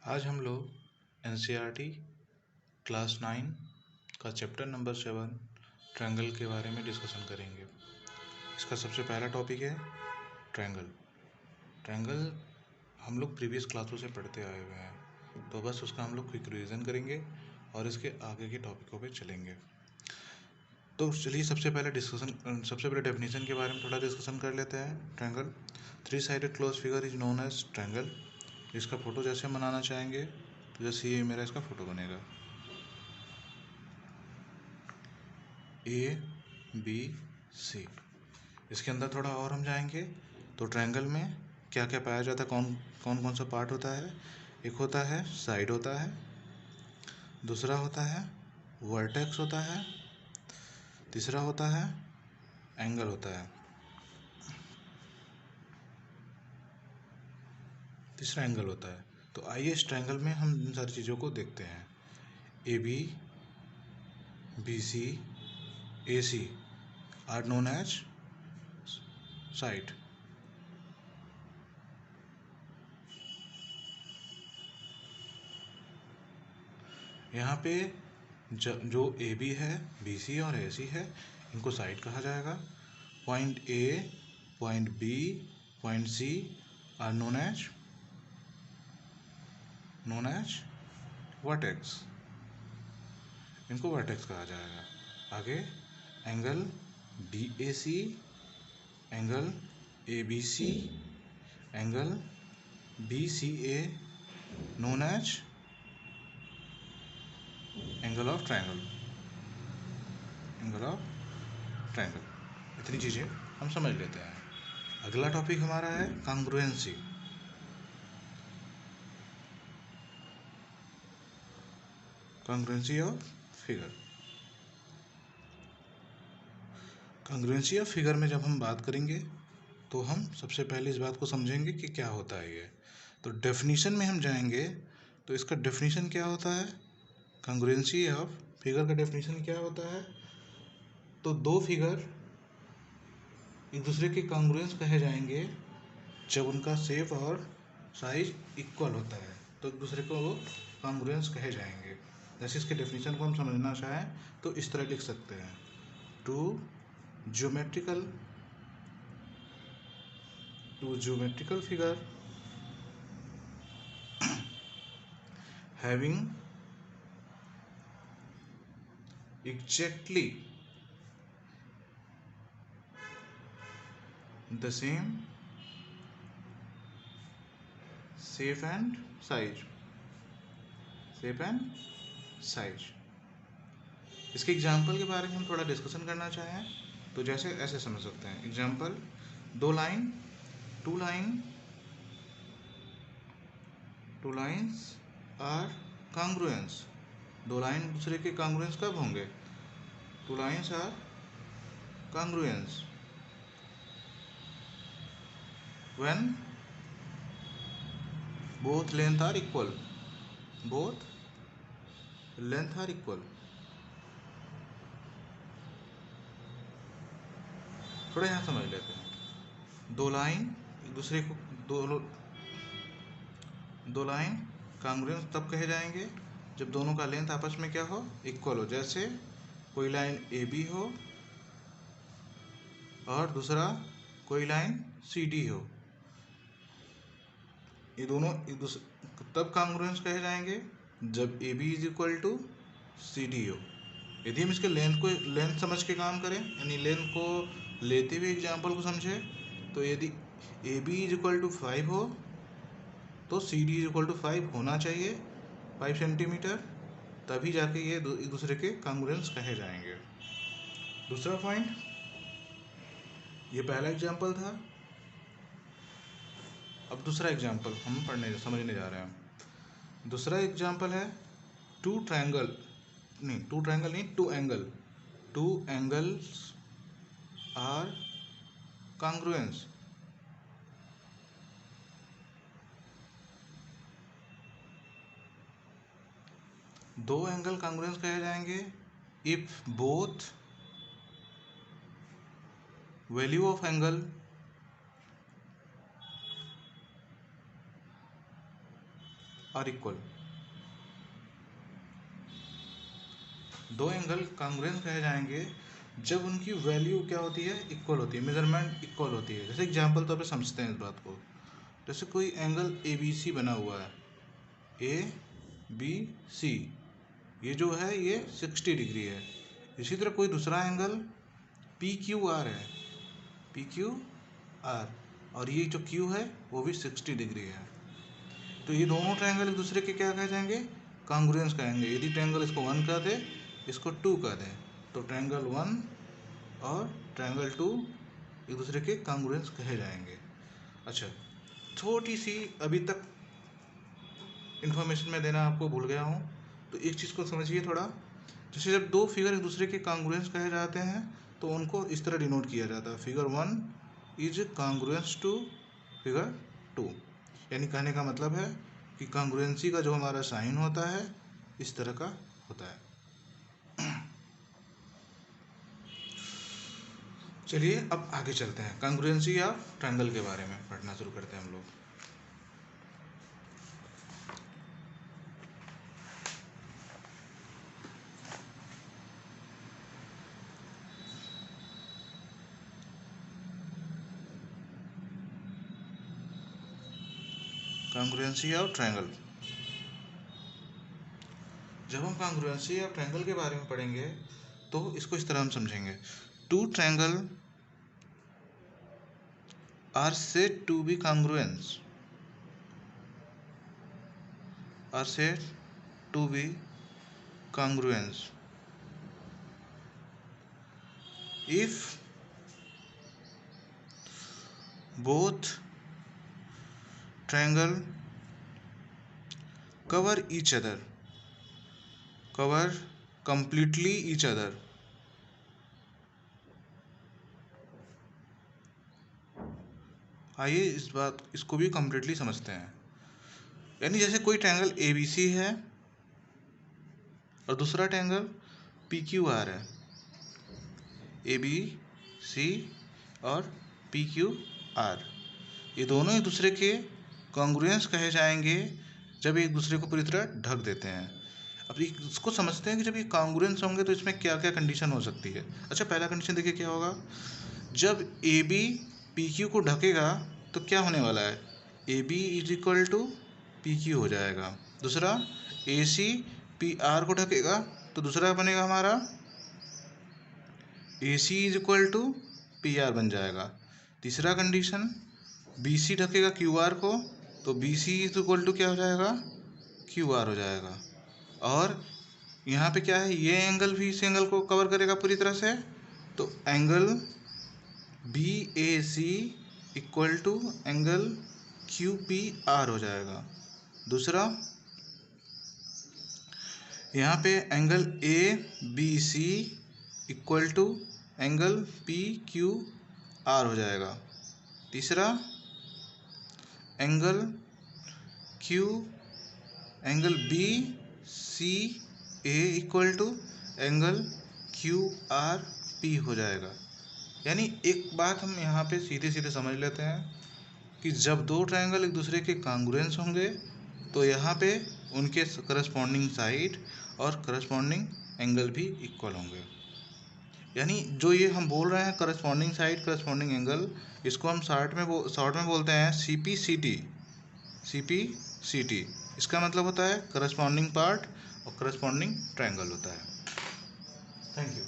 आज हम लोग एनसीईआरटी क्लास 9 का चैप्टर नंबर 7 ट्रायंगल के बारे में डिस्कशन करेंगे। इसका सबसे पहला टॉपिक है ट्रायंगल। ट्रायंगल हम लोग प्रीवियस क्लासों से पढ़ते आए हुए हैं, तो बस उसका हम लोग क्विक रिवीजन करेंगे और इसके आगे के टॉपिकों पे चलेंगे। तो चलिए सबसे पहले डेफिनेशन के बारे में थोड़ा डिस्कशन कर लेते हैं। Triangle 3 sided close figure is known as triangle. इसका फ़ोटो जैसे हम बनाना चाहेंगे तो जैसे ये मेरा इसका फ़ोटो बनेगा ABC। इसके अंदर थोड़ा और हम जाएंगे तो ट्रायंगल में क्या क्या पाया जाता है, कौन कौन सा पार्ट होता है। एक होता है साइड होता है, दूसरा होता है वर्टेक्स होता है, तीसरा होता है एंगल होता है, तीसरा एंगल होता है। तो आइए इस ट्रायंगल में हम इन सारी चीज़ों को देखते हैं। AB, BC, AC are known as side. यहाँ पे जो AB है, BC और AC है, इनको साइड कहा जाएगा। Point A, point B, point C are known as vertex. इनको वर्टेक्स कहा जाएगा। आगे angle BAC, angle ABC, angle BCA known as angle of triangle. इतनी चीज़ें हम समझ लेते हैं। अगला टॉपिक हमारा है congruency. Congruency of figure. Congruency of figure में जब हम बात करेंगे तो हम सबसे पहले इस बात को समझेंगे कि क्या होता है ये। तो डेफिनीशन में हम जाएंगे तो इसका डेफिनीशन क्या होता है। कॉन्ग्रुएंसी ऑफ फिगर का डेफिनीशन क्या होता है। तो दो फिगर एक दूसरे के कॉन्ग्रुएंस कहे जाएंगे जब उनका शेप और साइज इक्वल होता है, तो एक दूसरे को वो कॉन्ग्रुएंस कहे जाएंगे। जैसे इसके डेफिनेशन को हम समझना चाहें तो इस तरह लिख सकते हैं। Two geometrical figure having exactly the same shape and size। इसके एग्जाम्पल के बारे में हम थोड़ा डिस्कशन करना चाहें तो जैसे ऐसे समझ सकते हैं। Example, two lines are congruence. दो लाइन दूसरे के कॉन्ग्रुएंस कब होंगे। Two lines are congruence when both length are equal. थोड़ा यहाँ समझ लेते हैं। दो लाइन एक दूसरे को दो लाइन कॉन्ग्रुएंस तब कहे जाएंगे जब दोनों का लेंथ आपस में क्या हो, इक्वल हो। जैसे कोई लाइन AB हो और दूसरा कोई लाइन CD हो, ये दोनों एक दूसरे तब कॉन्ग्रुएंस कहे जाएंगे जब AB is equal to CD हो। यदि हम इसके लेंथ समझ के काम करें, यानी लेंथ को लेते हुए एग्जाम्पल को समझे, तो यदि AB इज इक्वल टू 5 हो तो CD इज इक्वल टू 5 होना चाहिए, 5 सेंटीमीटर, तभी जाके ये एक दूसरे के कॉन्ग्रुएंस कहे जाएंगे। दूसरा पॉइंट, ये पहला एग्जाम्पल था। अब दूसरा एग्जाम्पल हम समझने जा रहे हैं। दूसरा एग्जाम्पल है टू एंगल्स आर कॉन्ग्रुएंस। दो एंगल कॉन्ग्रुएंस कहे जाएंगे if both value of angle are equal. दो एंगल कॉन्ग्रुएंस कहे जाएंगे जब उनकी वैल्यू क्या होती है, इक्वल होती है, मेजरमेंट इक्वल होती है। जैसे एग्जांपल तो पे समझते हैं इस बात को। जैसे कोई एंगल ए बी सी बना हुआ है, ए बी सी, ये जो है ये 60 डिग्री है। इसी तरह कोई दूसरा एंगल पी क्यू आर है, पी क्यू आर, और ये जो क्यू है वो भी 60 डिग्री है। तो ये दोनों ट्रायंगल एक दूसरे के क्या कहे जाएंगे, कॉन्ग्रुएंस कहेंगे। यदि ट्रायंगल इसको 1 कह दे, इसको 2 कह दे, तो ट्रायंगल 1 और ट्रायंगल 2 एक दूसरे के कॉन्ग्रुएंस कहे जाएंगे। अच्छा, छोटी सी अभी तक इन्फॉर्मेशन मैं देना आपको भूल गया हूँ, तो एक चीज़ को समझिए थोड़ा। जैसे जब दो फिगर एक दूसरे के कॉन्ग्रुएंस कहे जाते हैं तो उनको इस तरह डिनोट किया जाता है, figure 1 is congruence to figure 2। यानी कहने का मतलब है कि कॉन्ग्रुएंसी का जो हमारा साइन होता है इस तरह का होता है। चलिए अब आगे चलते हैं, कॉन्ग्रुएंसी या ट्रायंगल के बारे में पढ़ना शुरू करते हैं हम लोग। कॉन्ग्रुएंसी और ट्रायंगल। जब हम कॉन्ग्रुएंसी या ट्रायंगल के बारे में पढ़ेंगे तो इसको इस तरह हम समझेंगे। Two triangle are said to be congruence, are said to be congruence if both triangle cover each other, cover completely each other, आइए इसको भी completely समझते हैं। यानी जैसे कोई ट्रायंगल ए बी सी है और दूसरा ट्रायंगल पी क्यू आर है, ए बी सी और पी क्यू आर, ये दोनों एक दूसरे के कॉन्ग्रुएंस कहे जाएंगे जब एक दूसरे को पूरी तरह ढक देते हैं। अब इसको समझते हैं कि जब ये कॉन्ग्रुएंस होंगे तो इसमें क्या क्या कंडीशन हो सकती है। अच्छा, पहला कंडीशन देखिए क्या होगा। जब ए बी पी क्यू को ढकेगा तो क्या होने वाला है, A B is equal to P Q हो जाएगा। दूसरा, ए सी पी आर को ढकेगा तो दूसरा बनेगा हमारा A C is equal to P R बन जाएगा। तीसरा कंडीशन, बी सी ढकेगा क्यू आर को तो B C is equal to क्या हो जाएगा, क्यू आर हो जाएगा। और यहाँ पे क्या है, ये एंगल भी इस एंगल को कवर करेगा पूरी तरह से, तो angle B A C equal to angle Q P R हो जाएगा। दूसरा, यहाँ पे angle A B C equal to angle P Q R हो जाएगा। तीसरा, angle B C A equal to angle Q R P हो जाएगा। यानी एक बात हम यहाँ पे सीधे सीधे समझ लेते हैं कि जब दो ट्रायंगल एक दूसरे के कॉन्ग्रुएंस होंगे तो यहाँ पे उनके करस्पॉन्डिंग साइड और करस्पॉन्डिंग एंगल भी इक्वल होंगे। यानी जो ये हम बोल रहे हैं करस्पॉन्डिंग साइड करस्पॉन्डिंग एंगल, इसको हम शॉर्ट में बोलते हैं CPCT। CPCT इसका मतलब होता है करस्पॉन्डिंग पार्ट और करस्पॉन्डिंग ट्रायंगल होता है। Thank you.